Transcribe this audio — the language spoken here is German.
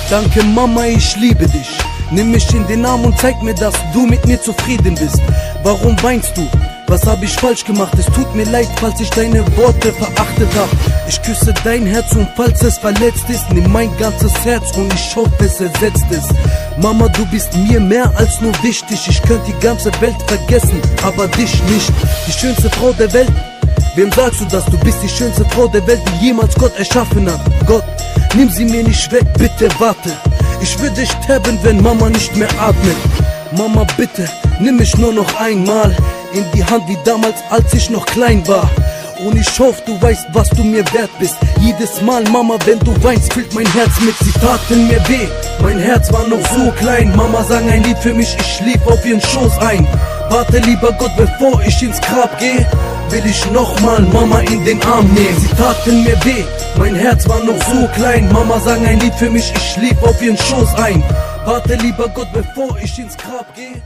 Danke Mama, ich liebe dich. Nimm mich in den Arm und zeig mir, dass du mit mir zufrieden bist. Warum weinst du? Was hab ich falsch gemacht? Es tut mir leid, falls ich deine Worte verachtet hab. Ich küsse dein Herz und falls es verletzt ist, nimm mein ganzes Herz und ich hoffe, es ersetzt es. Mama, du bist mir mehr als nur wichtig. Ich könnte die ganze Welt vergessen, aber dich nicht. Die schönste Frau der Welt. Wem sagst du das? Du bist die schönste Frau der Welt, die jemals Gott erschaffen hat. Gott, nimm sie mir nicht weg, bitte warte. Ich würde sterben, wenn Mama nicht mehr atmet. Mama, bitte, nimm mich nur noch einmal in die Hand wie damals, als ich noch klein war. Und ich hoffe, du weißt, was du mir wert bist. Jedes Mal, Mama, wenn du weinst, füllt mein Herz mit. Sie taten mir weh, mein Herz war noch so klein. Mama sang ein Lied für mich, ich schlief auf ihren Schoß ein. Warte, lieber Gott, bevor ich ins Grab gehe, will ich nochmal Mama in den Arm nehmen. Sie taten mir weh, mein Herz war noch so klein. Mama sang ein Lied für mich, ich schlief auf ihren Schoß ein. Warte, lieber Gott, bevor ich ins Grab gehe.